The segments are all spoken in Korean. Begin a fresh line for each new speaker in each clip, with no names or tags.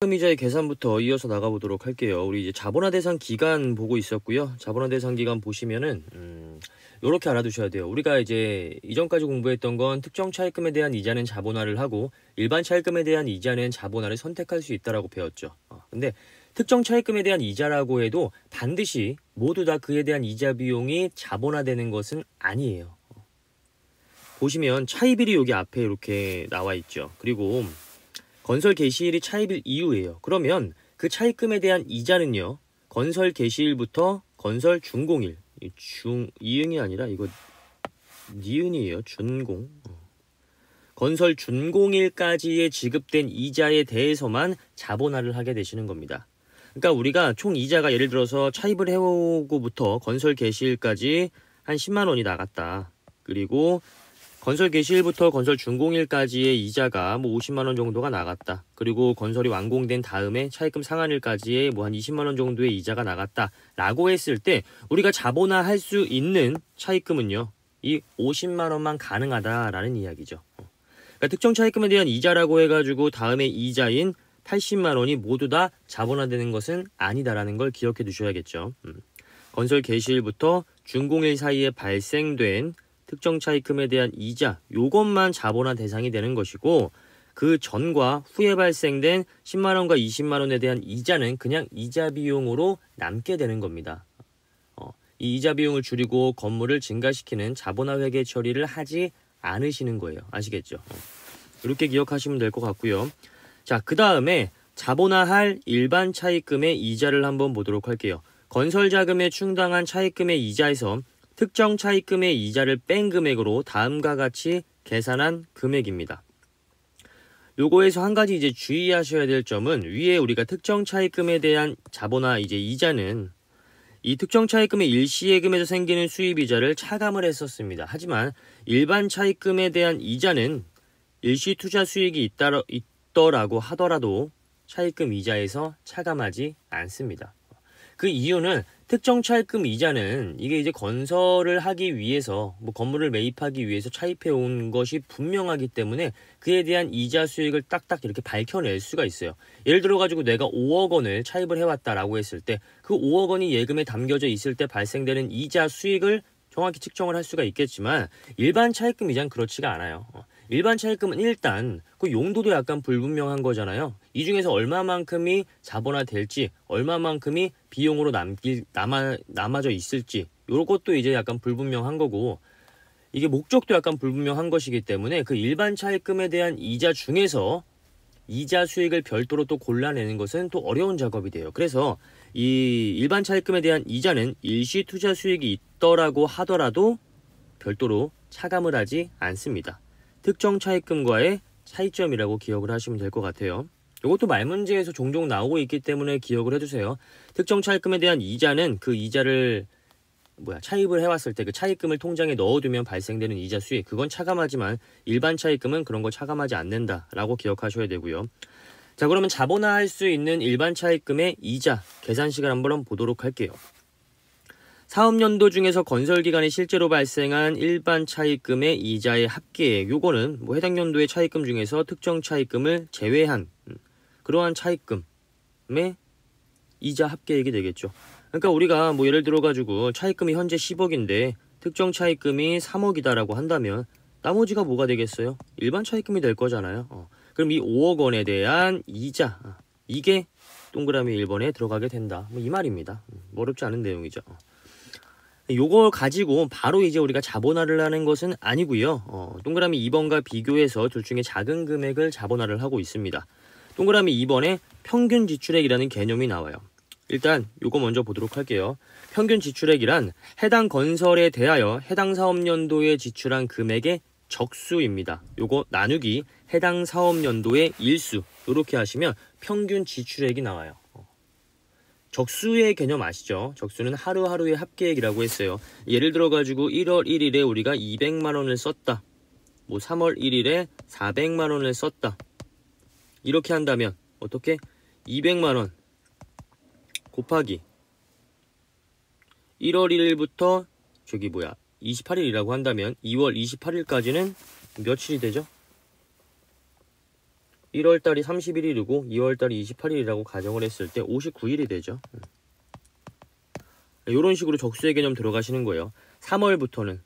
이자의 계산부터 이어서 나가보도록 할게요. 우리 이제 자본화 대상 기간 보고 있었고요. 자본화 대상 기간 보시면은 요렇게 알아두셔야 돼요. 우리가 이제 이전까지 공부했던 건 특정 차입금에 대한 이자는 자본화를 하고 일반 차입금에 대한 이자는 자본화를 선택할 수 있다라고 배웠죠. 근데 특정 차입금에 대한 이자라고 해도 반드시 모두 다 그에 대한 이자 비용이 자본화되는 것은 아니에요. 보시면 차입일이 여기 앞에 이렇게 나와 있죠. 그리고 건설 개시일이 차입일 이후예요. 그러면 그 차입금에 대한 이자는요. 건설 개시일부터 건설 준공일. 이응이 아니라 이거 니은이에요. 준공. 건설 준공일까지의 지급된 이자에 대해서만 자본화를 하게 되시는 겁니다. 그러니까 우리가 총 이자가 예를 들어서 차입을 해오고부터 건설 개시일까지 한 10만 원이 나갔다. 그리고 건설 개시일부터 건설 준공일까지의 이자가 뭐 50만 원 정도가 나갔다. 그리고 건설이 완공된 다음에 차입금 상한일까지의 뭐 한 20만 원 정도의 이자가 나갔다. 라고 했을 때 우리가 자본화 할 수 있는 차입금은요. 이 50만 원만 가능하다라는 이야기죠. 그러니까 특정 차입금에 대한 이자라고 해가지고 다음에 이자인 80만 원이 모두 다 자본화되는 것은 아니다라는 걸 기억해 두셔야겠죠. 건설 개시일부터 준공일 사이에 발생된 특정 차입금에 대한 이자, 요것만 자본화 대상이 되는 것이고 그 전과 후에 발생된 10만 원과 20만 원에 대한 이자는 그냥 이자 비용으로 남게 되는 겁니다. 이 이자 비용을 줄이고 건물을 증가시키는 자본화 회계 처리를 하지 않으시는 거예요. 아시겠죠? 이렇게 기억하시면 될 것 같고요. 자, 그 다음에 자본화할 일반 차입금의 이자를 한번 보도록 할게요. 건설 자금에 충당한 차입금의 이자에서 특정 차입금의 이자를 뺀 금액으로 다음과 같이 계산한 금액입니다. 요거에서 한 가지 이제 주의하셔야 될 점은 위에 우리가 특정 차입금에 대한 자본화 이제 이자는 이 특정 차입금의 일시예금에서 생기는 수입이자를 차감을 했었습니다. 하지만 일반 차입금에 대한 이자는 일시 투자 수익이 있더라고 하더라도 차입금 이자에서 차감하지 않습니다. 그 이유는 특정 차입금 이자는 이게 이제 건설을 하기 위해서 뭐 건물을 매입하기 위해서 차입해 온 것이 분명하기 때문에 그에 대한 이자 수익을 딱딱 이렇게 밝혀낼 수가 있어요. 예를 들어 가지고 내가 5억 원을 차입을 해왔다라고 했을 때 그 5억 원이 예금에 담겨져 있을 때 발생되는 이자 수익을 정확히 측정을 할 수가 있겠지만 일반 차입금 이자는 그렇지가 않아요. 일반 차입금은 일단 그 용도도 약간 불분명한 거잖아요. 이 중에서 얼마만큼이 자본화 될지 얼마만큼이 비용으로 남아져 있을지 요것도 이제 약간 불분명한 거고 이게 목적도 약간 불분명한 것이기 때문에 그 일반 차입금에 대한 이자 중에서 이자 수익을 별도로 또 골라내는 것은 또 어려운 작업이 돼요. 그래서 이 일반 차입금에 대한 이자는 일시 투자 수익이 있더라고 하더라도 별도로 차감을 하지 않습니다. 특정 차입금과의 차이점이라고 기억을 하시면 될 것 같아요. 이것도 말문제에서 종종 나오고 있기 때문에 기억을 해주세요. 특정 차입금에 대한 이자는 그 이자를 차입을 해왔을 때 그 차입금을 통장에 넣어두면 발생되는 이자 수익 그건 차감하지만 일반 차입금은 그런 거 차감하지 않는다라고 기억하셔야 되고요. 자, 그러면 자본화할 수 있는 일반 차입금의 이자 계산식을 한번 보도록 할게요. 사업연도 중에서 건설기간에 실제로 발생한 일반 차입금의 이자의 합계액 요거는 해당 연도의 차입금 중에서 특정 차입금을 제외한 그러한 차입금의 이자 합계액이 되겠죠. 그러니까 우리가 예를 들어 가지고 차입금이 현재 10억인데 특정 차입금이 3억이다라고 한다면 나머지가 뭐가 되겠어요? 일반 차입금이 될 거잖아요. 그럼 이 5억 원에 대한 이자 이게 동그라미 1번에 들어가게 된다. 이 말입니다. 어렵지 않은 내용이죠. 요걸 가지고 바로 이제 우리가 자본화를 하는 것은 아니고요. 동그라미 2번과 비교해서 둘 중에 작은 금액을 자본화를 하고 있습니다. 동그라미 2번에 평균 지출액이라는 개념이 나와요. 일단 요거 먼저 보도록 할게요. 평균 지출액이란 해당 건설에 대하여 해당 사업연도에 지출한 금액의 적수입니다. 요거 나누기 해당 사업연도의 일수 이렇게 하시면 평균 지출액이 나와요. 적수의 개념 아시죠? 적수는 하루하루의 합계액이라고 했어요. 예를 들어 가지고 1월 1일에 우리가 200만 원을 썼다. 3월 1일에 400만 원을 썼다. 이렇게 한다면 어떻게? 200만 원 곱하기 1월 1일부터 28일이라고 한다면 2월 28일까지는 며칠이 되죠? 1월달이 31일이고 2월달이 28일이라고 가정을 했을 때 59일이 되죠. 이런 식으로 적수의 개념 들어가시는 거예요. 3월부터는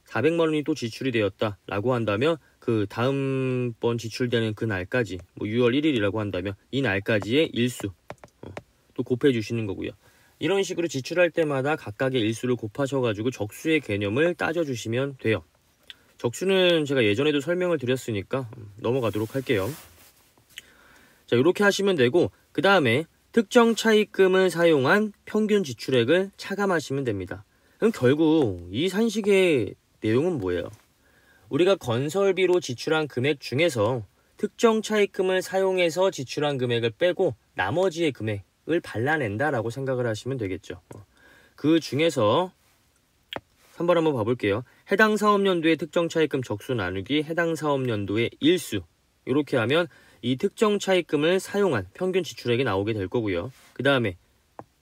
400만원이 또 지출이 되었다 라고 한다면 그 다음번 지출되는 그 날까지, 뭐 6월 1일이라고 한다면 이 날까지의 일수 또 곱해 주시는 거고요. 이런 식으로 지출할 때마다 각각의 일수를 곱하셔가지고 적수의 개념을 따져주시면 돼요. 적수는 제가 예전에도 설명을 드렸으니까 넘어가도록 할게요. 자, 이렇게 하시면 되고, 그 다음에 특정 차입금을 사용한 평균 지출액을 차감하시면 됩니다. 그럼 결국 이 산식의 내용은 뭐예요? 우리가 건설비로 지출한 금액 중에서 특정 차입금을 사용해서 지출한 금액을 빼고 나머지의 금액을 발라낸다라고 생각을 하시면 되겠죠. 그 중에서 3번 한번 봐볼게요. 해당 사업연도의 특정 차입금 적수 나누기 해당 사업연도의 일수, 이렇게 하면 이 특정 차입금을 사용한 평균 지출액이 나오게 될 거고요. 그 다음에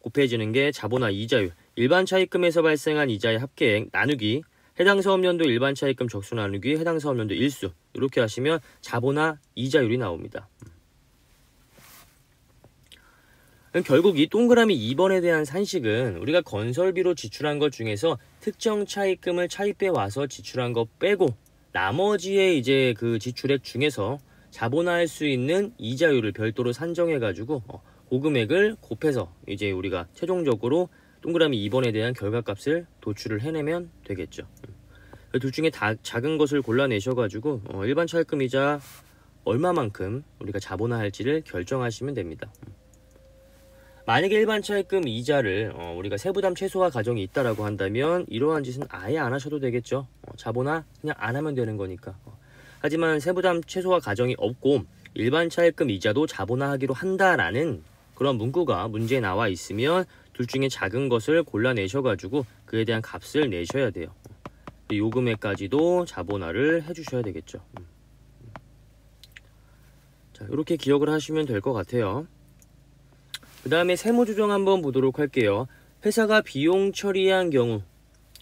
곱해지는 게 자본화 이자율, 일반 차입금에서 발생한 이자의 합계액 나누기 해당 사업연도 일반 차입금 적수 나누기 해당 사업연도 일수, 이렇게 하시면 자본화 이자율이 나옵니다. 결국 이 동그라미 2번에 대한 산식은 우리가 건설비로 지출한 것 중에서 특정 차입금을 차입해 와서 지출한 것 빼고 나머지의 이제 그 지출액 중에서 자본화할 수 있는 이자율을 별도로 산정해 가지고 그 금액을 곱해서 이제 우리가 최종적으로 동그라미 2번에 대한 결과값을 도출을 해내면 되겠죠. 둘 중에 다 작은 것을 골라내셔 가지고 일반 차입금 이자 얼마만큼 우리가 자본화할지를 결정하시면 됩니다. 만약에 일반 차입금 이자를 우리가 세부담 최소화 과정이 있다라고 한다면 이러한 짓은 아예 안 하셔도 되겠죠. 자본화 그냥 안 하면 되는 거니까. 하지만 세부담 최소화 과정이 없고 일반 차입금 이자도 자본화하기로 한다라는 그런 문구가 문제에 나와 있으면 둘 중에 작은 것을 골라내셔가지고 그에 대한 값을 내셔야 돼요. 요 금액까지도 자본화를 해주셔야 되겠죠. 자, 이렇게 기억을 하시면 될 것 같아요. 그 다음에 세무조정 한번 보도록 할게요. 회사가 비용 처리한 경우,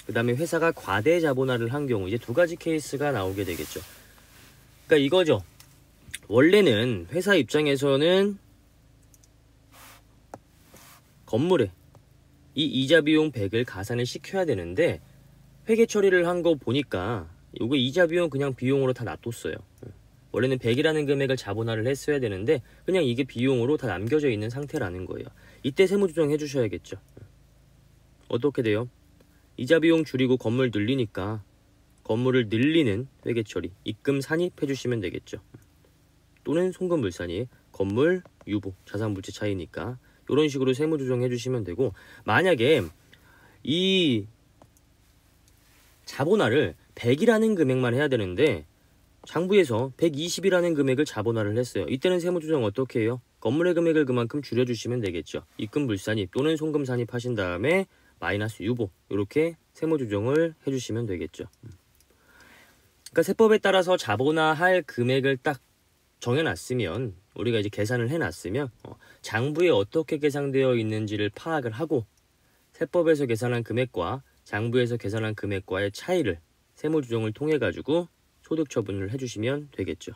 그 다음에 회사가 과대 자본화를 한 경우, 이제 두 가지 케이스가 나오게 되겠죠. 그러니까 이거죠. 원래는 회사 입장에서는 건물에 이 이자 비용 100을 가산을 시켜야 되는데 회계 처리를 한 거 보니까 요거 이자 비용 그냥 비용으로 다 놔뒀어요. 원래는 100이라는 금액을 자본화를 했어야 되는데 그냥 이게 비용으로 다 남겨져 있는 상태라는 거예요. 이때 세무조정 해주셔야겠죠. 어떻게 돼요? 이자 비용 줄이고 건물 늘리니까 건물을 늘리는 회계처리, 입금 산입 해주시면 되겠죠. 또는 송금 물산입, 건물 유보, 자산부채 차이니까 이런 식으로 세무조정 해주시면 되고, 만약에 이 자본화를 100이라는 금액만 해야 되는데 장부에서 120이라는 금액을 자본화를 했어요. 이때는 세무조정 어떻게 해요? 건물의 금액을 그만큼 줄여주시면 되겠죠. 입금 불산입 또는 송금 산입 하신 다음에 마이너스 유보, 이렇게 세무조정을 해주시면 되겠죠. 그러니까 세법에 따라서 자본화할 금액을 딱 정해놨으면, 우리가 이제 계산을 해놨으면 장부에 어떻게 계산되어 있는지를 파악을 하고 세법에서 계산한 금액과 장부에서 계산한 금액과의 차이를 세무조정을 통해 가지고 소득 처분을 해주시면 되겠죠.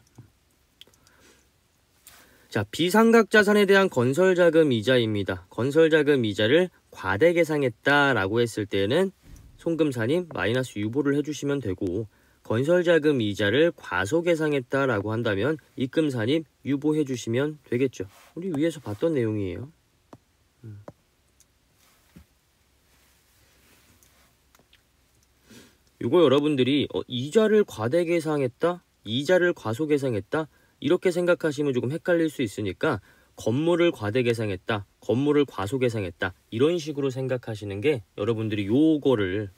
자, 비상각 자산에 대한 건설자금 이자입니다. 건설자금 이자를 과대 계상했다라고 했을 때는 송금 산입 마이너스 유보를 해주시면 되고, 건설자금 이자를 과소 계상했다라고 한다면 입금 산입 유보해 주시면 되겠죠. 우리 위에서 봤던 내용이에요. 이거 여러분들이 이자를 과대 계상했다, 이자를 과소 계상했다 이렇게 생각하시면 조금 헷갈릴 수 있으니까 건물을 과대 계상했다, 건물을 과소 계상했다 이런 식으로 생각하시는 게 여러분들이 요거를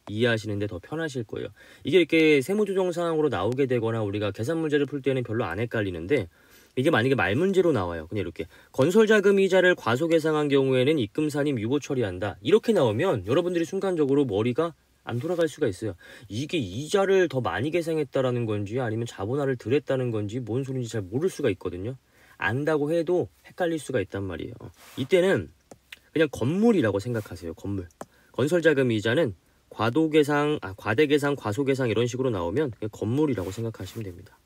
이해하시는데 더 편하실 거예요. 이게 이렇게 세무조정 사항으로 나오게 되거나 우리가 계산 문제를 풀 때는 별로 안 헷갈리는데, 이게 만약에 말 문제로 나와요. 그냥 이렇게 건설자금 이자를 과소 계상한 경우에는 입금 산입 유보 처리한다 이렇게 나오면 여러분들이 순간적으로 머리가 안 돌아갈 수가 있어요. 이게 이자를 더 많이 계상했다라는 건지 아니면 자본화를 덜 했다는 건지 뭔 소리인지 잘 모를 수가 있거든요. 안다고 해도 헷갈릴 수가 있단 말이에요. 이때는 그냥 건물이라고 생각하세요. 건물. 건설자금 이자는 과도 계상, 과대 계상, 과소 계상 이런 식으로 나오면 그냥 건물이라고 생각하시면 됩니다.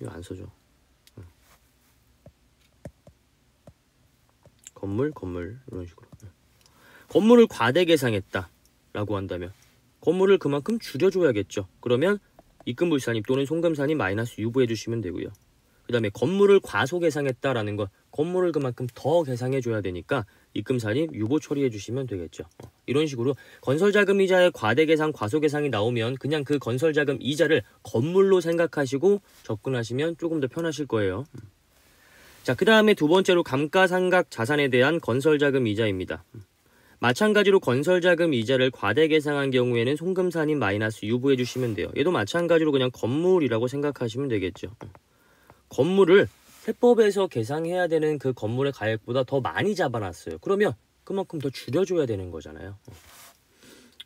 이거 안 써줘. 건물 이런 식으로. 건물을 과대 계상했다라고 한다면 건물을 그만큼 줄여줘야겠죠. 그러면 입금불산입 또는 송금산입 마이너스 유보해 주시면 되고요. 그 다음에 건물을 과소 계상했다라는 건 건물을 그만큼 더 계상해줘야 되니까 입금산입 유보 처리해 주시면 되겠죠. 이런 식으로 건설자금 이자의 과대 계상, 과소 계상이 나오면 그냥 그 건설자금 이자를 건물로 생각하시고 접근하시면 조금 더 편하실 거예요. 자, 그 다음에 두 번째로 감가상각 자산에 대한 건설자금 이자입니다. 마찬가지로 건설자금 이자를 과대 계상한 경우에는 송금산입 마이너스 유보해 주시면 돼요. 얘도 마찬가지로 그냥 건물이라고 생각하시면 되겠죠. 건물을 세법에서 계상해야 되는 그 건물의 가액보다 더 많이 잡아놨어요. 그러면 그만큼 더 줄여줘야 되는 거잖아요.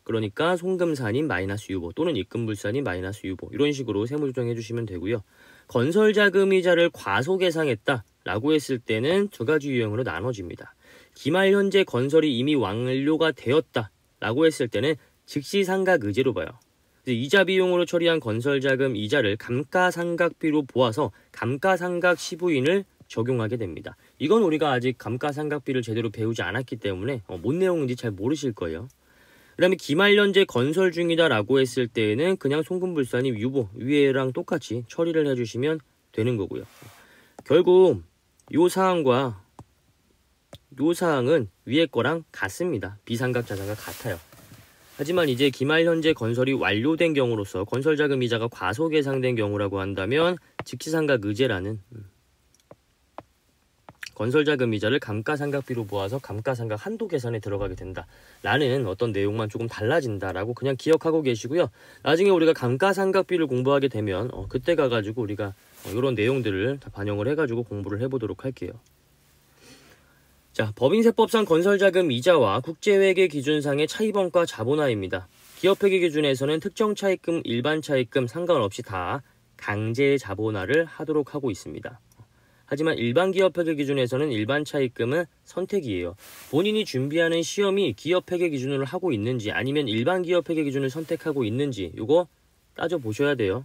그러니까 송금산입 마이너스 유보 또는 입금불산입 마이너스 유보 이런 식으로 세무조정해 주시면 되고요. 건설자금 이자를 과소 계상했다라고 했을 때는 두 가지 유형으로 나눠집니다. 기말 현재 건설이 이미 완료가 되었다라고 했을 때는 즉시 상각 의제로 봐요. 이자 비용으로 처리한 건설자금 이자를 감가상각비로 보아서 감가상각 시부인을 적용하게 됩니다. 이건 우리가 아직 감가상각비를 제대로 배우지 않았기 때문에 뭔 내용인지 잘 모르실 거예요. 그 다음에 기말 현재 건설 중이다라고 했을 때에는 그냥 송금불산입 유보 위에랑 똑같이 처리를 해주시면 되는 거고요. 결국 요 사항과 요 사항은 위에 거랑 같습니다. 비상각 자산과 같아요. 하지만 이제 기말 현재 건설이 완료된 경우로서 건설자금 이자가 과소 계상된 경우라고 한다면 즉시상각 의제라는 건설자금 이자를 감가상각비로 모아서 감가상각 한도 계산에 들어가게 된다라는 어떤 내용만 조금 달라진다라고 그냥 기억하고 계시고요. 나중에 우리가 감가상각비를 공부하게 되면 그때 가가지고 우리가 이런 내용들을 다 반영을 해가지고 공부를 해보도록 할게요. 자, 법인세법상 건설자금 이자와 국제회계 기준상의 차입원가 자본화입니다. 기업회계 기준에서는 특정 차입금, 일반 차입금 상관없이 다 강제 자본화를 하도록 하고 있습니다. 하지만 일반 기업회계 기준에서는 일반 차입금은 선택이에요. 본인이 준비하는 시험이 기업회계 기준으로 하고 있는지 아니면 일반 기업회계 기준을 선택하고 있는지 이거 따져보셔야 돼요.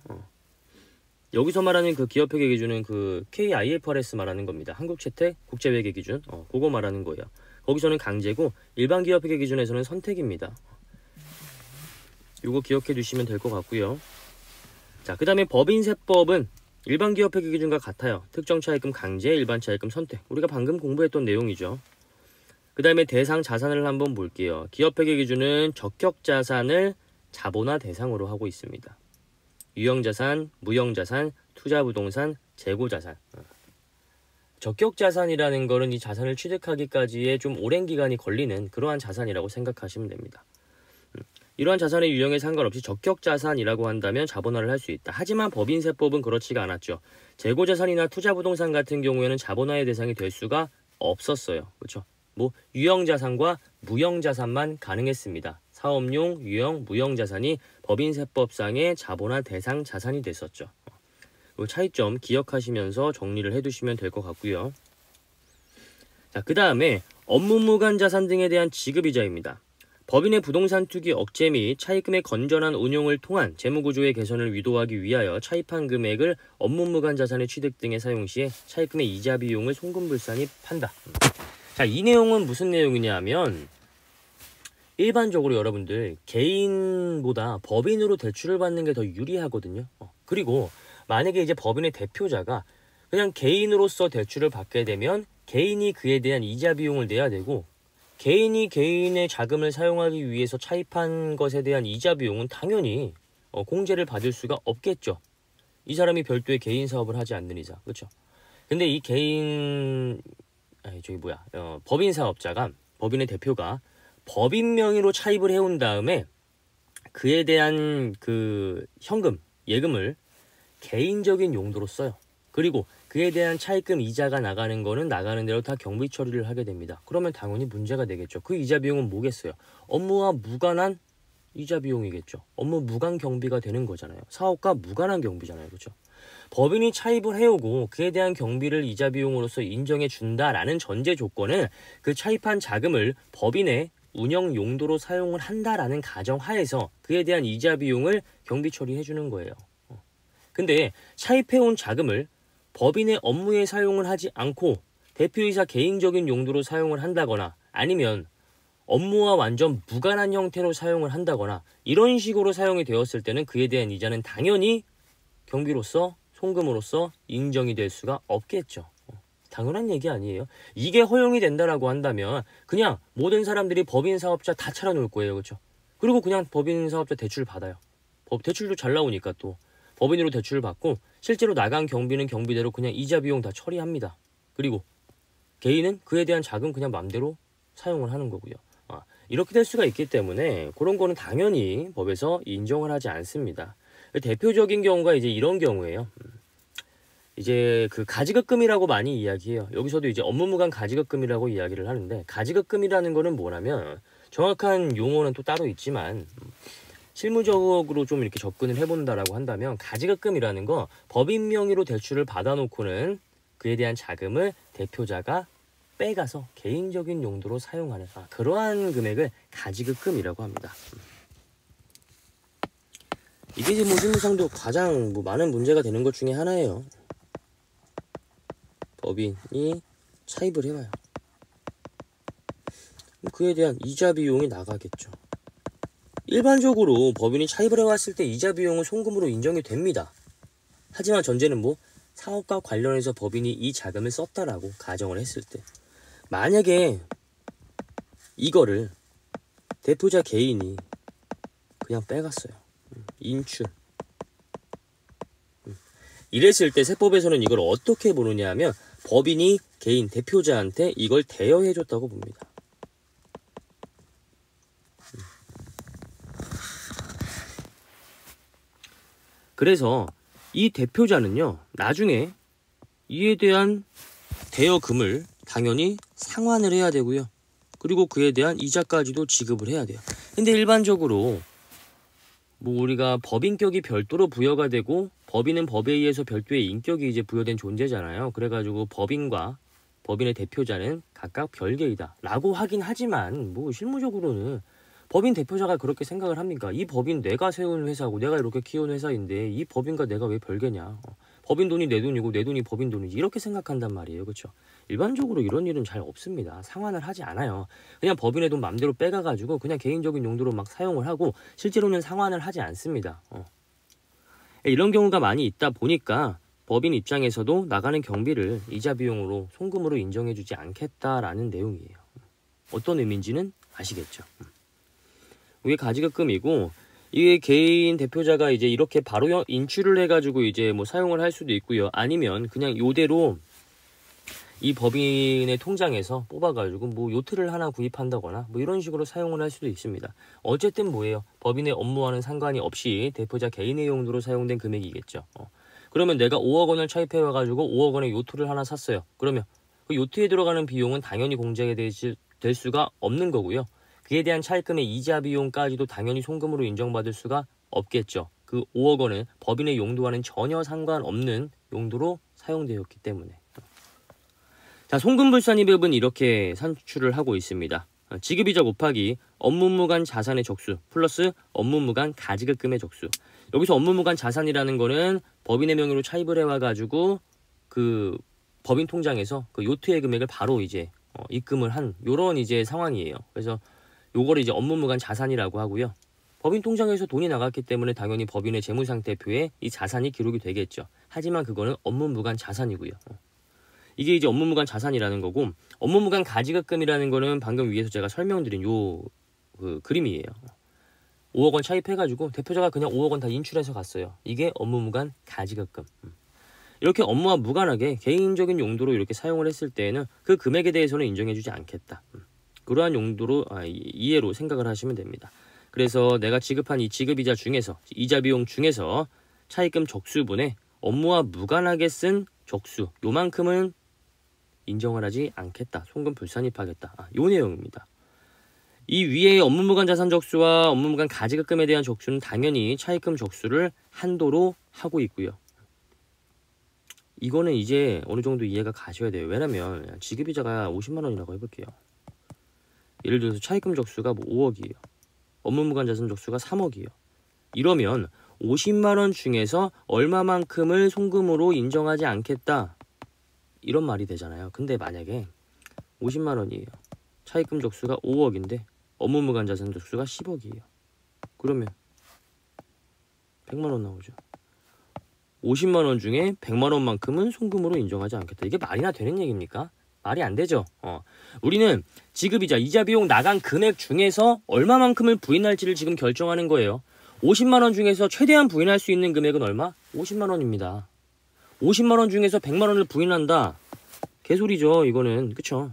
여기서 말하는 그 기업회계 기준은 그 KIFRS 말하는 겁니다. 한국채택 국제회계 기준 그거 말하는 거예요. 거기서는 강제고 일반 기업회계 기준에서는 선택입니다. 이거 기억해 두시면 될 것 같고요. 자, 그 다음에 법인세법은 일반 기업회계 기준과 같아요. 특정 차입금 강제, 일반 차입금 선택. 우리가 방금 공부했던 내용이죠. 그 다음에 대상 자산을 한번 볼게요. 기업회계 기준은 적격자산을 자본화 대상으로 하고 있습니다. 유형자산, 무형자산, 투자부동산, 재고자산. 적격자산이라는 거는 이 자산을 취득하기까지의 좀 오랜 기간이 걸리는 그러한 자산이라고 생각하시면 됩니다. 이러한 자산의 유형에 상관없이 적격자산이라고 한다면 자본화를 할 수 있다. 하지만 법인세법은 그렇지가 않았죠. 재고자산이나 투자부동산 같은 경우에는 자본화의 대상이 될 수가 없었어요. 그렇죠? 유형자산과 무형자산만 가능했습니다. 사업용, 유형, 무형자산이 법인세법상의 자본화 대상 자산이 됐었죠. 이 차이점 기억하시면서 정리를 해두시면 될 것 같고요. 자, 그 다음에 업무무관 자산 등에 대한 지급이자입니다. 법인의 부동산 투기 억제 및 차입금의 건전한 운용을 통한 재무구조의 개선을 위도하기 위하여 차입한 금액을 업무무관 자산의 취득 등에 사용 시에 차입금의 이자 비용을 송금불산입한다. 자, 이 내용은 무슨 내용이냐 하면 일반적으로 여러분들 개인보다 법인으로 대출을 받는 게 더 유리하거든요. 그리고 만약에 이제 법인의 대표자가 그냥 개인으로서 대출을 받게 되면 개인이 그에 대한 이자 비용을 내야 되고 개인이 개인의 자금을 사용하기 위해서 차입한 것에 대한 이자 비용은 당연히 공제를 받을 수가 없겠죠. 이 사람이 별도의 개인 사업을 하지 않는 이상. 그렇죠? 근데 이 법인 사업자가 법인의 대표가 법인 명의로 차입을 해온 다음에 그에 대한 그 현금, 예금을 개인적인 용도로 써요. 그리고 그에 대한 차입금 이자가 나가는 거는 나가는 대로 다 경비 처리를 하게 됩니다. 그러면 당연히 문제가 되겠죠. 그 이자 비용은 뭐겠어요? 업무와 무관한 이자 비용이겠죠. 업무 무관 경비가 되는 거잖아요. 사업과 무관한 경비잖아요. 그렇죠? 법인이 차입을 해오고 그에 대한 경비를 이자 비용으로서 인정해 준다라는 전제 조건은 그 차입한 자금을 법인의 운영 용도로 사용을 한다라는 가정하에서 그에 대한 이자 비용을 경비 처리해 주는 거예요. 근데 차입해온 자금을 법인의 업무에 사용을 하지 않고 대표이사 개인적인 용도로 사용을 한다거나 아니면 업무와 완전 무관한 형태로 사용을 한다거나 이런 식으로 사용이 되었을 때는 그에 대한 이자는 당연히 경비로서 송금으로서 인정이 될 수가 없겠죠. 당연한 얘기 아니에요. 이게 허용이 된다라고 한다면 그냥 모든 사람들이 법인 사업자 다 차려놓을 거예요. 그렇죠? 그리고 그냥 법인 사업자 대출 받아요. 대출도 잘 나오니까 또 법인으로 대출을 받고 실제로 나간 경비는 경비대로 그냥 이자 비용 다 처리합니다. 그리고 개인은 그에 대한 자금 그냥 맘대로 사용을 하는 거고요. 이렇게 될 수가 있기 때문에 그런 거는 당연히 법에서 인정을 하지 않습니다. 대표적인 경우가 이제 이런 경우예요. 이제 그 가지급금이라고 많이 이야기해요. 여기서도 이제 업무무관 가지급금이라고 이야기를 하는데 가지급금이라는 거는 뭐냐면 정확한 용어는 또 따로 있지만 실무적으로 좀 이렇게 접근을 해본다라고 한다면 가지급금이라는 거 법인 명의로 대출을 받아놓고는 그에 대한 자금을 대표자가 빼가서 개인적인 용도로 사용하는 그러한 금액을 가지급금이라고 합니다. 이게 이제 뭐 실무상도 가장 많은 문제가 되는 것 중에 하나예요. 법인이 차입을 해와요. 그에 대한 이자 비용이 나가겠죠. 일반적으로 법인이 차입을 해왔을 때 이자 비용은 송금으로 인정이 됩니다. 하지만 전제는 뭐 사업과 관련해서 법인이 이 자금을 썼다라고 가정을 했을 때 만약에 이거를 대표자 개인이 그냥 빼갔어요. 인출. 이랬을 때 세법에서는 이걸 어떻게 보느냐 하면 법인이 개인 대표자한테 이걸 대여해줬다고 봅니다. 그래서 이 대표자는요 나중에 이에 대한 대여금을 당연히 상환을 해야 되고요. 그리고 그에 대한 이자까지도 지급을 해야 돼요. 근데 일반적으로 뭐 우리가 법인격이 별도로 부여가 되고 법인은 법에 의해서 별도의 인격이 이제 부여된 존재잖아요. 그래가지고 법인과 법인의 대표자는 각각 별개이다 라고 하긴 하지만 뭐 실무적으로는 법인 대표자가 그렇게 생각을 합니까? 이 법인 내가 세운 회사고 내가 이렇게 키운 회사인데 이 법인과 내가 왜 별개냐? 법인 돈이 내 돈이고 내 돈이 법인 돈이지 이렇게 생각한단 말이에요. 그렇죠? 일반적으로 이런 일은 잘 없습니다. 상환을 하지 않아요. 그냥 법인의 돈 맘대로 빼가가지고 그냥 개인적인 용도로 막 사용을 하고 실제로는 상환을 하지 않습니다. 이런 경우가 많이 있다 보니까 법인 입장에서도 나가는 경비를 이자 비용으로 송금으로 인정해주지 않겠다라는 내용이에요. 어떤 의미인지는 아시겠죠? 이게 가지급금이고 이게 개인 대표자가 이제 이렇게 바로 인출을 해가지고 이제 뭐 사용을 할 수도 있고요. 아니면 그냥 요대로 이 법인의 통장에서 뽑아가지고 뭐 요트를 하나 구입한다거나 뭐 이런 식으로 사용을 할 수도 있습니다. 어쨌든 뭐예요? 법인의 업무와는 상관이 없이 대표자 개인의 용도로 사용된 금액이겠죠. 그러면 내가 5억 원을 차입해와가지고 5억 원의 요트를 하나 샀어요. 그러면 그 요트에 들어가는 비용은 당연히 공제가 될 수가 없는 거고요. 그에 대한 차입금의 이자 비용까지도 당연히 송금으로 인정받을 수가 없겠죠. 그 5억 원은 법인의 용도와는 전혀 상관없는 용도로 사용되었기 때문에. 자, 송금불산이 법은 이렇게 산출을 하고 있습니다. 지급이자 곱하기 업무무관 자산의 적수 플러스 업무무관 가지급금의 적수. 여기서 업무무관 자산이라는 거는 법인의 명의로 차입을 해와가지고 그 법인 통장에서 그 요트의 금액을 바로 이제 입금을 한 요런 이제 상황이에요. 그래서 요거를 이제 업무무관 자산이라고 하고요. 법인 통장에서 돈이 나갔기 때문에 당연히 법인의 재무상태표에 이 자산이 기록이 되겠죠. 하지만 그거는 업무무관 자산이고요. 이게 이제 업무무관 자산이라는 거고 업무무관 가지급금이라는 거는 방금 위에서 제가 설명드린 요 그 그림이에요. 5억 원 차입해가지고 대표자가 그냥 5억 원 다 인출해서 갔어요. 이게 업무무관 가지급금. 이렇게 업무와 무관하게 개인적인 용도로 이렇게 사용을 했을 때에는 그 금액에 대해서는 인정해주지 않겠다. 그러한 용도로 이해로 생각을 하시면 됩니다. 그래서 내가 지급한 이 지급이자 중에서 이자 비용 중에서 차입금 적수분에 업무와 무관하게 쓴 적수 요만큼은 인정을 하지 않겠다. 송금 불산입하겠다. 요 내용입니다. 이 위에 업무무관 자산 적수와 업무무관 가지급금에 대한 적수는 당연히 차입금 적수를 한도로 하고 있고요. 이거는 이제 어느 정도 이해가 가셔야 돼요. 왜냐면 지급이자가 50만 원이라고 해볼게요. 예를 들어서 차입금 적수가 뭐 5억이에요. 업무무관 자산 적수가 3억이에요. 이러면 50만 원 중에서 얼마만큼을 송금으로 인정하지 않겠다. 이런 말이 되잖아요. 근데 만약에 50만 원이에요. 차입금 적수가 5억인데 업무무관 자산 적수가 10억이에요. 그러면 100만 원 나오죠. 50만 원 중에 100만 원만큼은 송금으로 인정하지 않겠다. 이게 말이나 되는 얘기입니까? 말이 안 되죠. 우리는 지급이자 이자 비용 나간 금액 중에서 얼마만큼을 부인할지를 지금 결정하는 거예요. 50만 원 중에서 최대한 부인할 수 있는 금액은 얼마? 50만 원입니다. 50만 원 중에서 100만 원을 부인한다. 개소리죠, 이거는. 그쵸?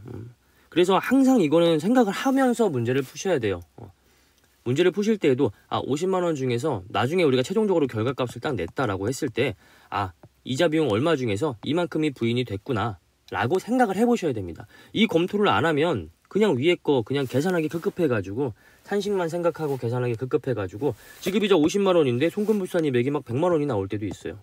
그래서 항상 이거는 생각을 하면서 문제를 푸셔야 돼요. 문제를 푸실 때에도 50만 원 중에서 나중에 우리가 최종적으로 결과값을 딱 냈다라고 했을 때 이자 비용 얼마 중에서 이만큼이 부인이 됐구나 라고 생각을 해보셔야 됩니다. 이 검토를 안 하면 그냥 위에 거 그냥 계산하기 급급해가지고 산식만 생각하고 계산하기 급급해가지고 지급이자 50만 원인데 송금불산이 맥이 막 100만 원이 나올 때도 있어요.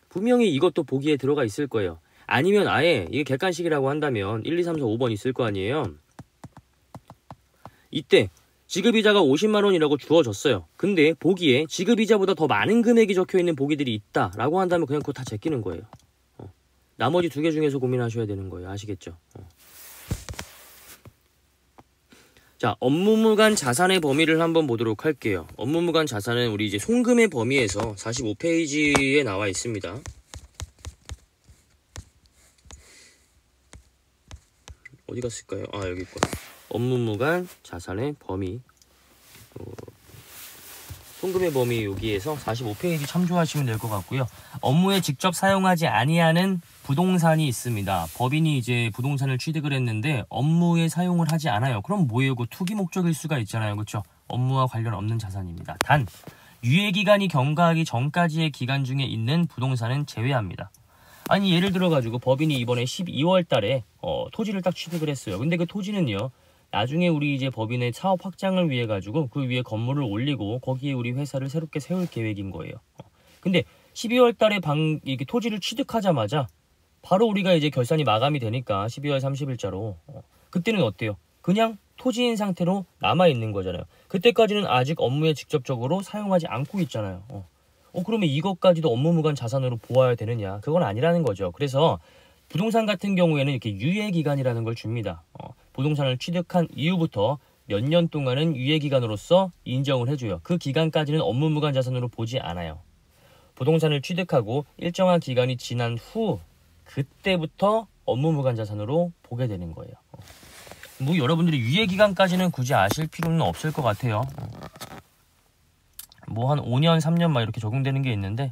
분명히 이것도 보기에 들어가 있을 거예요. 아니면 아예 이게 객관식이라고 한다면 1, 2, 3, 4, 5번 있을 거 아니에요. 이때 지급이자가 50만 원이라고 주어졌어요. 근데 보기에 지급이자보다 더 많은 금액이 적혀있는 보기들이 있다라고 한다면 그냥 그거 다 제끼는 거예요. 나머지 두 개 중에서 고민하셔야 되는 거예요. 아시겠죠? 자, 업무무관 자산의 범위를 한번 보도록 할게요. 업무무관 자산은 우리 이제 송금의 범위에서 45페이지에 나와 있습니다. 어디 갔을까요? 여기 있구나. 업무무관 자산의 범위. 송금의 범위 여기에서 45페이지 참조하시면 될 것 같고요. 업무에 직접 사용하지 아니하는 부동산이 있습니다. 법인이 이제 부동산을 취득을 했는데 업무에 사용을 하지 않아요. 그럼 뭐예요? 그 투기 목적일 수가 있잖아요. 그렇죠? 업무와 관련 없는 자산입니다. 단 유예기간이 경과하기 전까지의 기간 중에 있는 부동산은 제외합니다. 아니 예를 들어가지고 법인이 이번에 12월 달에 토지를 딱 취득을 했어요. 근데 그 토지는요. 나중에 우리 이제 법인의 사업 확장을 위해 가지고 그 위에 건물을 올리고 거기에 우리 회사를 새롭게 세울 계획인 거예요. 근데 12월 달에 이렇게 토지를 취득하자마자 바로 우리가 이제 결산이 마감이 되니까 12월 30일자로 그때는 어때요? 그냥 토지인 상태로 남아 있는 거잖아요. 그때까지는 아직 업무에 직접적으로 사용하지 않고 있잖아요. 그러면 이것까지도 업무무관 자산으로 보아야 되느냐? 그건 아니라는 거죠. 그래서 부동산 같은 경우에는 이렇게 유예기간이라는 걸 줍니다. 부동산을 취득한 이후부터 몇 년 동안은 유예기간으로서 인정을 해줘요. 그 기간까지는 업무무관 자산으로 보지 않아요. 부동산을 취득하고 일정한 기간이 지난 후 그때부터 업무무관 자산으로 보게 되는 거예요. 뭐 여러분들이 유예기간까지는 굳이 아실 필요는 없을 것 같아요. 뭐 한 5년, 3년 막 이렇게 적용되는 게 있는데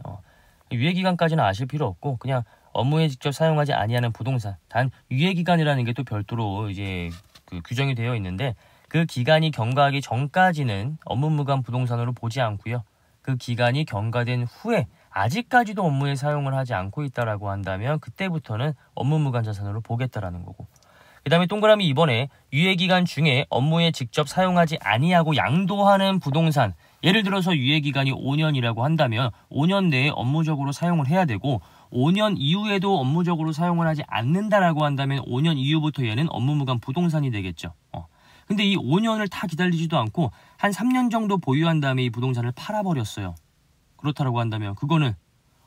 유예기간까지는 아실 필요 없고 그냥 업무에 직접 사용하지 아니하는 부동산. 단 유예기간이라는 게 또 별도로 이제 그 규정이 되어 있는데 그 기간이 경과하기 전까지는 업무무관 부동산으로 보지 않고요. 그 기간이 경과된 후에 아직까지도 업무에 사용을 하지 않고 있다라고 한다면 그때부터는 업무무관 자산으로 보겠다라는 거고. 그 다음에 동그라미 2번에 유예기간 중에 업무에 직접 사용하지 아니하고 양도하는 부동산. 예를 들어서 유예기간이 5년이라고 한다면 5년 내에 업무적으로 사용을 해야 되고 5년 이후에도 업무적으로 사용을 하지 않는다라고 한다면 5년 이후부터 얘는 업무무관 부동산이 되겠죠. 근데 이 5년을 다 기다리지도 않고 한 3년 정도 보유한 다음에 이 부동산을 팔아버렸어요. 그렇다라고 한다면 그거는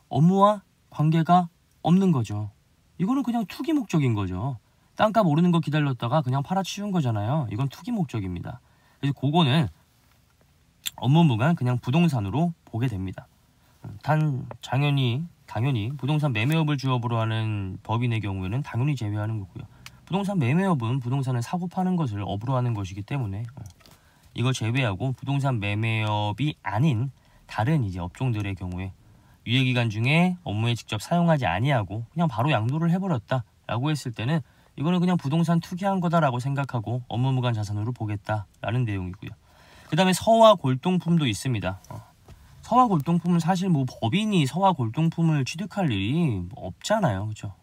업무와 관계가 없는 거죠. 이거는 그냥 투기 목적인 거죠. 땅값 오르는 거 기다렸다가 그냥 팔아치운 거잖아요. 이건 투기 목적입니다. 그래서 그거는 업무무관 그냥 부동산으로 보게 됩니다. 단 당연히 부동산 매매업을 주업으로 하는 법인의 경우에는 당연히 제외하는 거고요. 부동산 매매업은 부동산을 사고 파는 것을 업으로 하는 것이기 때문에 이걸 제외하고 부동산 매매업이 아닌 다른 이제 업종들의 경우에 유예기간 중에 업무에 직접 사용하지 아니하고 그냥 바로 양도를 해버렸다라고 했을 때는 이거는 그냥 부동산 투기한 거다라고 생각하고 업무무관 자산으로 보겠다라는 내용이고요. 그 다음에 서화 골동품도 있습니다. 서화 골동품은 사실 뭐 법인이 서화 골동품을 취득할 일이 없잖아요. 그렇죠?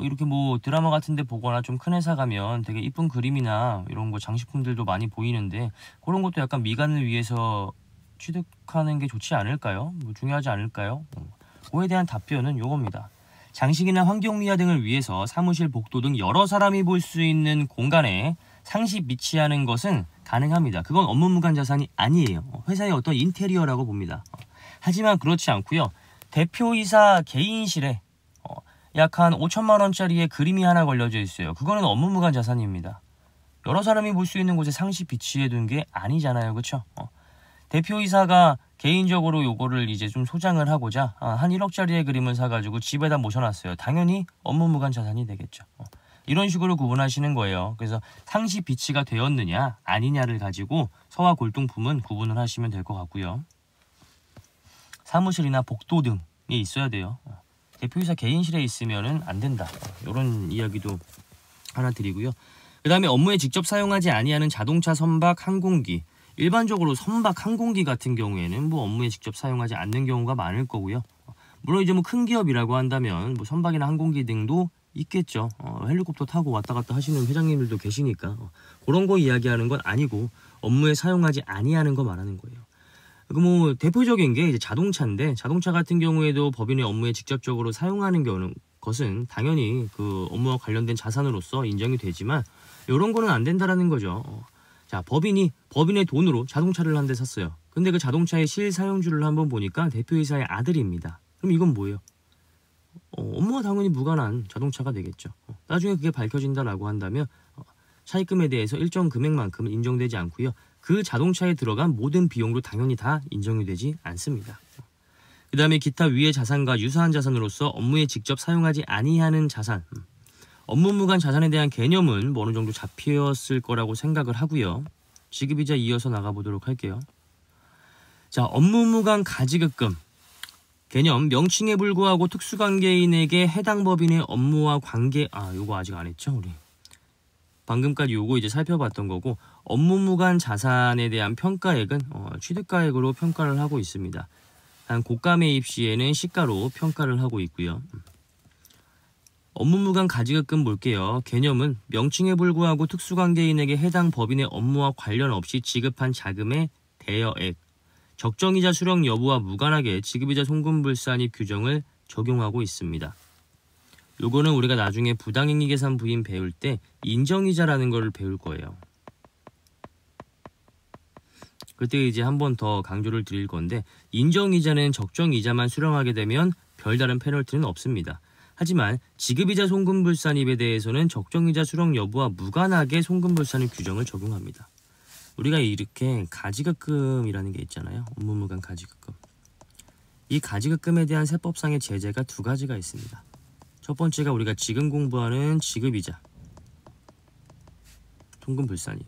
이렇게 뭐 드라마 같은 데 보거나 좀 큰 회사 가면 되게 이쁜 그림이나 이런 거 장식품들도 많이 보이는데 그런 것도 약간 미간을 위해서 취득하는 게 좋지 않을까요? 뭐 중요하지 않을까요? 그에 대한 답변은 요겁니다. 장식이나 환경미화 등을 위해서 사무실 복도 등 여러 사람이 볼 수 있는 공간에 상시 비치하는 것은 가능합니다. 그건 업무무관 자산이 아니에요. 회사의 어떤 인테리어라고 봅니다. 하지만 그렇지 않고요. 대표이사 개인실에 약 한 5천만 원짜리의 그림이 하나 걸려져 있어요. 그거는 업무무관 자산입니다. 여러 사람이 볼 수 있는 곳에 상시 비치해 둔 게 아니잖아요. 그쵸? 대표이사가 개인적으로 요거를 이제 좀 소장을 하고자 한 1억짜리의 그림을 사가지고 집에다 모셔놨어요. 당연히 업무무관 자산이 되겠죠. 이런 식으로 구분하시는 거예요. 그래서 상시 비치가 되었느냐 아니냐를 가지고 서와 골동품은 구분을 하시면 될 것 같고요. 사무실이나 복도 등이 있어야 돼요. 대표이사 개인실에 있으면은 안 된다. 이런 이야기도 하나 드리고요. 그 다음에 업무에 직접 사용하지 아니하는 자동차, 선박, 항공기. 일반적으로 선박, 항공기 같은 경우에는 뭐 업무에 직접 사용하지 않는 경우가 많을 거고요. 물론 이제 뭐 큰 기업이라고 한다면 뭐 선박이나 항공기 등도 있겠죠. 헬리콥터 타고 왔다 갔다 하시는 회장님들도 계시니까 그런 거 이야기하는 건 아니고 업무에 사용하지 아니하는 거 말하는 거예요. 그 뭐 대표적인 게 이제 자동차인데 자동차 같은 경우에도 법인의 업무에 직접적으로 사용하는 것은 당연히 그 업무와 관련된 자산으로서 인정이 되지만 이런 거는 안 된다라는 거죠. 자, 법인의 돈으로 자동차를 한 대 샀어요. 근데 그 자동차의 실사용주를 한번 보니까 대표이사의 아들입니다. 그럼 이건 뭐예요? 업무와 당연히 무관한 자동차가 되겠죠. 나중에 그게 밝혀진다라고 한다면 차입금에 대해서 일정 금액만큼은 인정되지 않고요. 그 자동차에 들어간 모든 비용도 당연히 다 인정이 되지 않습니다. 그 다음에 기타 위의 자산과 유사한 자산으로서 업무에 직접 사용하지 아니하는 자산. 업무무관 자산에 대한 개념은 뭐 어느 정도 잡혔을 거라고 생각을 하고요. 지급이자 이어서 나가보도록 할게요. 자, 업무무관 가지급금. 개념, 명칭에 불구하고 특수관계인에게 해당 법인의 업무와 관계, 요거 아직 안 했죠, 우리. 방금까지 요거 이제 살펴봤던 거고, 업무무관 자산에 대한 평가액은 취득가액으로 평가를 하고 있습니다. 한 고가 매입 시에는 시가로 평가를 하고 있고요. 업무무관 가지급금 볼게요. 개념은 명칭에 불구하고 특수관계인에게 해당 법인의 업무와 관련 없이 지급한 자금의 대여액, 적정이자 수령 여부와 무관하게 지급이자 송금불산입 규정을 적용하고 있습니다. 요거는 우리가 나중에 부당행위 계산 부인 배울 때 인정이자라는 걸 배울 거예요. 그때 이제 한 번 더 강조를 드릴 건데 인정이자는 적정이자만 수령하게 되면 별다른 페널티는 없습니다. 하지만 지급이자 송금불산입에 대해서는 적정이자 수령 여부와 무관하게 송금불산입 규정을 적용합니다. 우리가 이렇게 가지급금이라는 게 있잖아요. 업무무관 가지급금. 이 가지급금에 대한 세법상의 제재가 두 가지가 있습니다. 첫 번째가 우리가 지금 공부하는 지급이자, 송금불산입.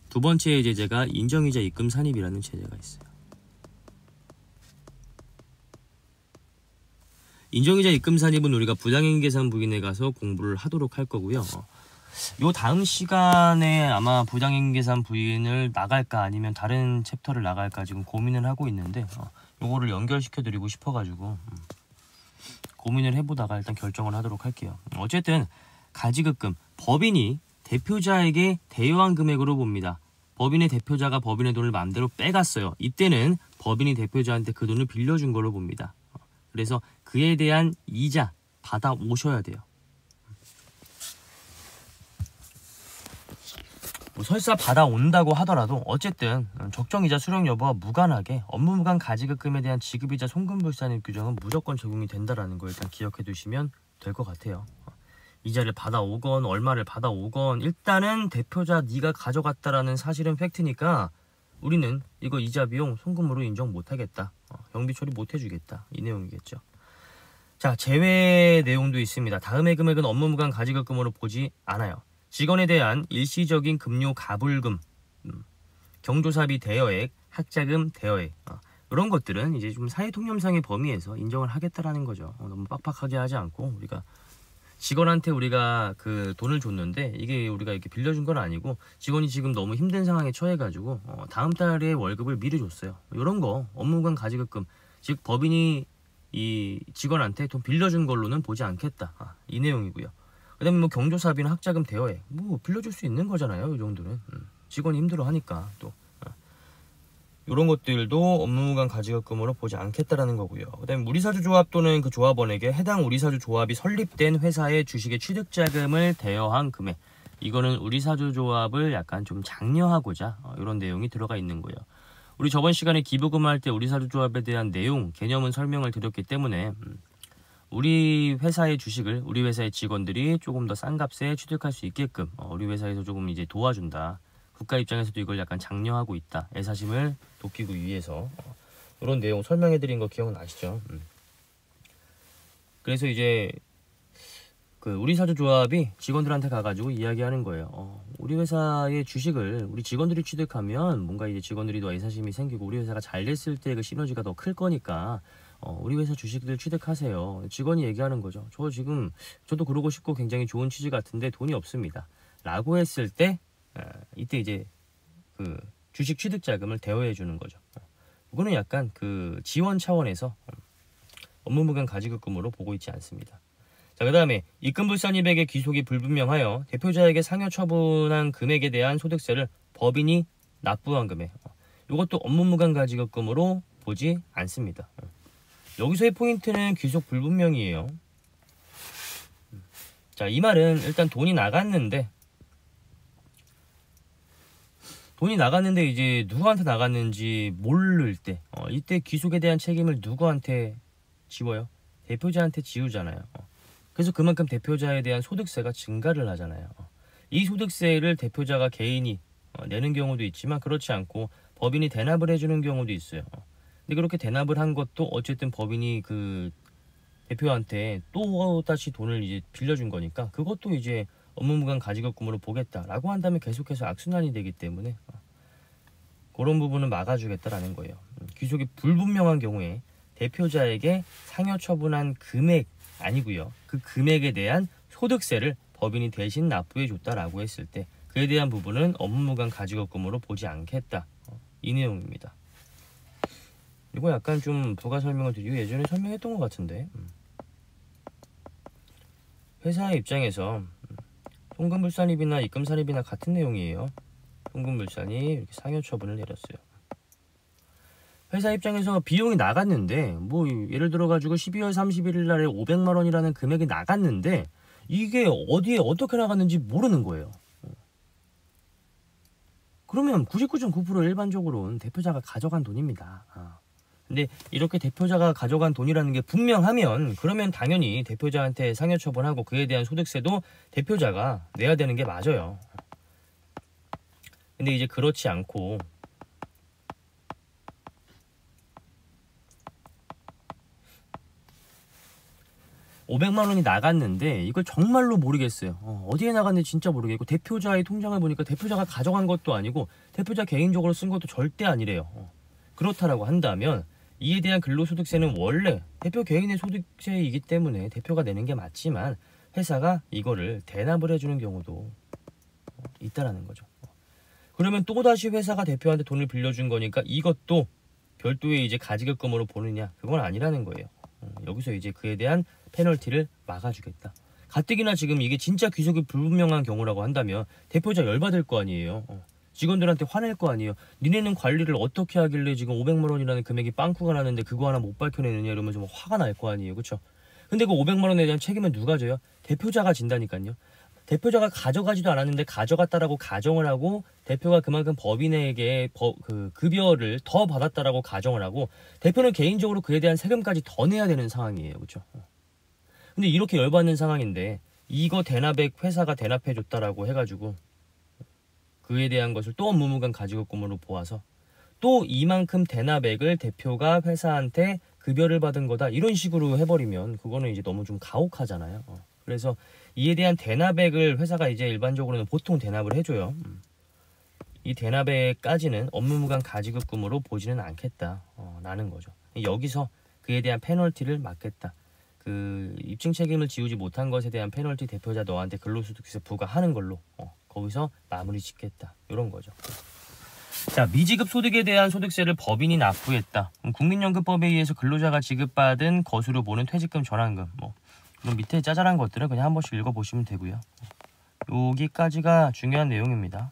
두 번째의 제재가 인정이자 입금산입이라는 제재가 있어요. 인정이자 입금산입은 우리가 부당행위 계산 부인에 가서 공부를 하도록 할 거고요. 요 다음 시간에 아마 부당행위 계산 부인을 나갈까 아니면 다른 챕터를 나갈까 지금 고민을 하고 있는데 요거를 연결시켜 드리고 싶어가지고 고민을 해보다가 일단 결정을 하도록 할게요. 어쨌든 가지급금, 법인이 대표자에게 대여한 금액으로 봅니다. 법인의 대표자가 법인의 돈을 마음대로 빼갔어요. 이때는 법인이 대표자한테 그 돈을 빌려준 걸로 봅니다. 그래서 그에 대한 이자 받아 오셔야 돼요. 뭐 설사 받아온다고 하더라도 어쨌든 적정이자 수령 여부와 무관하게 업무무관 가지급금에 대한 지급이자 송금불산입 규정은 무조건 적용이 된다라는 걸 일단 기억해 두시면 될 것 같아요. 이자를 받아오건 얼마를 받아오건 일단은 대표자 네가 가져갔다라는 사실은 팩트니까 우리는 이거 이자 비용 송금으로 인정 못하겠다. 형비 처리 못해주겠다. 이 내용이겠죠. 자, 제외 내용도 있습니다. 다음의 금액은 업무무관 가지급금으로 보지 않아요. 직원에 대한 일시적인 급료 가불금, 경조사비 대여액, 학자금 대여액 이런 것들은 이제 좀 사회통념상의 범위에서 인정을 하겠다라는 거죠. 너무 빡빡하게 하지 않고 우리가 직원한테 우리가 그 돈을 줬는데 이게 우리가 이렇게 빌려준 건 아니고 직원이 지금 너무 힘든 상황에 처해가지고 다음 달에 월급을 미리 줬어요. 이런 거 업무무관 가지급금, 즉 법인이 이 직원한테 돈 빌려준 걸로는 보지 않겠다. 이 내용이고요. 그 다음에 뭐 경조사비나 학자금 대여액 뭐 빌려줄 수 있는 거잖아요. 이 정도는 직원이 힘들어하니까 또 이런 것들도 업무무관 가지급금으로 보지 않겠다라는 거고요. 그 다음에 우리사주 조합 또는 그 조합원에게 해당 우리사주 조합이 설립된 회사의 주식의 취득자금을 대여한 금액, 이거는 우리 사주조합을 약간 좀 장려하고자 이런 내용이 들어가 있는 거예요. 우리 저번 시간에 기부금할 때 우리 사주조합에 대한 내용, 개념은 설명을 드렸기 때문에 우리 회사의 주식을 우리 회사의 직원들이 조금 더 싼 값에 취득할 수 있게끔 우리 회사에서 조금 이제 도와준다. 국가 입장에서도 이걸 약간 장려하고 있다. 애사심을 돕기 위해서 이런 내용 설명해드린 거 기억나시죠? 그래서 이제 그 우리 사주조합이 직원들한테 가가지고 이야기하는 거예요. 우리 회사의 주식을 우리 직원들이 취득하면 뭔가 이제 직원들이 더 애사심이 생기고 우리 회사가 잘 됐을 때 그 시너지가 더 클 거니까 우리 회사 주식들 취득하세요. 직원이 얘기하는 거죠. 저도 그러고 싶고 굉장히 좋은 취지 같은데 돈이 없습니다. 라고 했을 때 이때 이제 그 주식 취득 자금을 대여해 주는 거죠. 이거는 약간 그 지원 차원에서 업무무관 가지급금으로 보고 있지 않습니다. 자, 그 다음에 입금불산입액의 귀속이 불분명하여 대표자에게 상여 처분한 금액에 대한 소득세를 법인이 납부한 금액, 이것도 업무무관 가지급금으로 보지 않습니다. 여기서의 포인트는 귀속 불분명이에요. 자, 이 말은 일단 돈이 나갔는데 이제 누구한테 나갔는지 모를 때 이때 귀속에 대한 책임을 누구한테 지워요? 대표자한테 지우잖아요. 그래서 그만큼 대표자에 대한 소득세가 증가를 하잖아요. 이 소득세를 대표자가 개인이 내는 경우도 있지만 그렇지 않고 법인이 대납을 해주는 경우도 있어요. 근데 그렇게 대납을 한 것도 어쨌든 법인이 그 대표한테 또 다시 돈을 이제 빌려준 거니까 그것도 이제 업무무관 가지급금으로 보겠다라고 한다면 계속해서 악순환이 되기 때문에 그런 부분은 막아주겠다라는 거예요. 귀속이 불분명한 경우에 대표자에게 상여 처분한 금액 아니고요. 그 금액에 대한 소득세를 법인이 대신 납부해 줬다라고 했을 때 그에 대한 부분은 업무무관 가지급금으로 보지 않겠다. 이 내용입니다. 이거 약간 좀 부가 설명을 드리고 예전에 설명했던 것 같은데 회사의 입장에서 송금불산입이나 입금산입이나 같은 내용이에요. 송금불산이 이렇게 상여 처분을 내렸어요. 회사 입장에서 비용이 나갔는데 뭐 예를 들어 가지고 12월 31일 날에 500만 원이라는 금액이 나갔는데 이게 어디에 어떻게 나갔는지 모르는 거예요. 그러면 99.9% 일반적으로는 대표자가 가져간 돈입니다. 근데 이렇게 대표자가 가져간 돈이라는 게 분명하면 그러면 당연히 대표자한테 상여 처분하고 그에 대한 소득세도 대표자가 내야 되는 게 맞아요. 근데 이제 그렇지 않고 500만 원이 나갔는데 이걸 정말로 모르겠어요. 어디에 나갔는지 진짜 모르겠고 대표자의 통장을 보니까 대표자가 가져간 것도 아니고 대표자 개인적으로 쓴 것도 절대 아니래요. 그렇다라고 한다면 이에 대한 근로소득세는 원래 대표 개인의 소득세이기 때문에 대표가 내는 게 맞지만 회사가 이거를 대납을 해주는 경우도 있다라는 거죠. 그러면 또다시 회사가 대표한테 돈을 빌려준 거니까 이것도 별도의 이제 가지급금으로 보느냐, 그건 아니라는 거예요. 여기서 이제 그에 대한 페널티를 막아주겠다. 가뜩이나 지금 이게 진짜 귀속이 불분명한 경우라고 한다면 대표자 열받을 거 아니에요. 직원들한테 화낼 거 아니에요. 니네는 관리를 어떻게 하길래 지금 500만 원이라는 금액이 빵꾸가 나는데 그거 하나 못 밝혀내느냐 이러면서 뭐 화가 날 거 아니에요. 그렇죠? 근데 그 500만 원에 대한 책임은 누가 져요? 대표자가 진다니까요. 대표자가 가져가지도 않았는데 가져갔다라고 가정을 하고 대표가 그만큼 법인에게 그 급여를 더 받았다라고 가정을 하고 대표는 개인적으로 그에 대한 세금까지 더 내야 되는 상황이에요. 그렇죠? 근데 이렇게 열받는 상황인데 이거 대납액 회사가 대납해줬다라고 해가지고 그에 대한 것을 또 업무무관 가지급금으로 보아서 또 이만큼 대납액을 대표가 회사한테 급여를 받은 거다 이런 식으로 해버리면 그거는 이제 너무 좀 가혹하잖아요. 그래서 이에 대한 대납액을 회사가 이제 일반적으로는 보통 대납을 해줘요. 이 대납액까지는 업무무관 가지급금으로 보지는 않겠다 라는 거죠. 여기서 그에 대한 페널티를 막겠다. 그 입증 책임을 지우지 못한 것에 대한 페널티 대표자 너한테 근로소득세 부과하는 걸로 거기서 마무리 짓겠다 이런 거죠. 자, 미지급 소득에 대한 소득세를 법인이 납부했다. 국민연금법에 의해서 근로자가 지급받은 것으로 보는 퇴직금 전환금 그럼 밑에 짜잘한 것들은 그냥 한 번씩 읽어보시면 되고요. 여기까지가 중요한 내용입니다.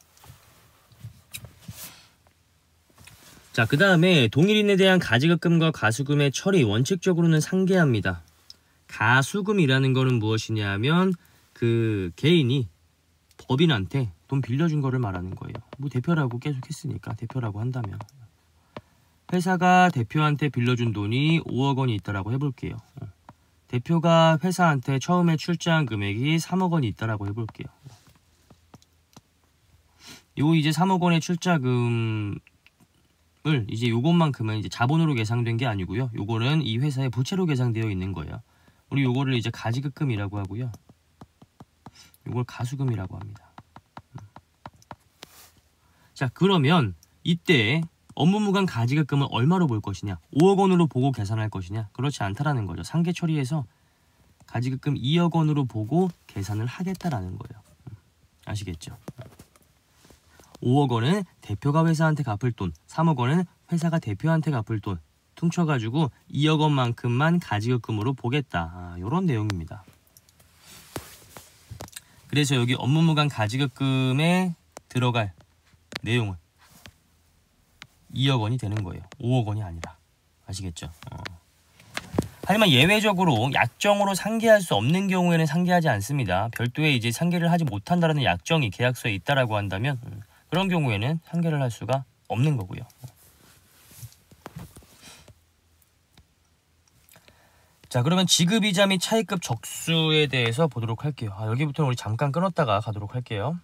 자, 그 다음에 동일인에 대한 가지급금과 가수금의 처리 원칙적으로는 상계합니다. 가수금이라는 거는 무엇이냐면 그 개인이 법인한테 돈 빌려준 거를 말하는 거예요. 뭐 대표라고 계속 했으니까 대표라고 한다면. 회사가 대표한테 빌려준 돈이 5억 원이 있다라고 해볼게요. 대표가 회사한테 처음에 출자한 금액이 3억 원이 있다라고 해볼게요. 요 이제 3억 원의 출자금을 이제 요것만큼은 이제 자본으로 계상된 게 아니고요. 요거는 이 회사의 부채로 계상되어 있는 거예요. 우리 요거를 이제 가지급금이라고 하고요. 요걸 가수금이라고 합니다. 자, 그러면 이때 업무무관 가지급금을 얼마로 볼 것이냐? 5억 원으로 보고 계산할 것이냐? 그렇지 않다라는 거죠. 상계 처리해서 가지급금 2억 원으로 보고 계산을 하겠다라는 거예요. 아시겠죠? 5억 원은 대표가 회사한테 갚을 돈, 3억 원은 회사가 대표한테 갚을 돈 퉁쳐가지고 2억 원만큼만 가지급금으로 보겠다. 요런 내용입니다. 그래서 여기 업무무관 가지급금에 들어갈 내용은 2억 원이 되는 거예요. 5억 원이 아니라. 아시겠죠? 하지만 예외적으로 약정으로 상계할 수 없는 경우에는 상계하지 않습니다. 별도의 이제 상계를 하지 못한다는 약정이 계약서에 있다라고 한다면 그런 경우에는 상계를 할 수가 없는 거고요. 자, 그러면 지급이자 및 차입급 적수에 대해서 보도록 할게요. 여기부터는 우리 잠깐 끊었다가 가도록 할게요.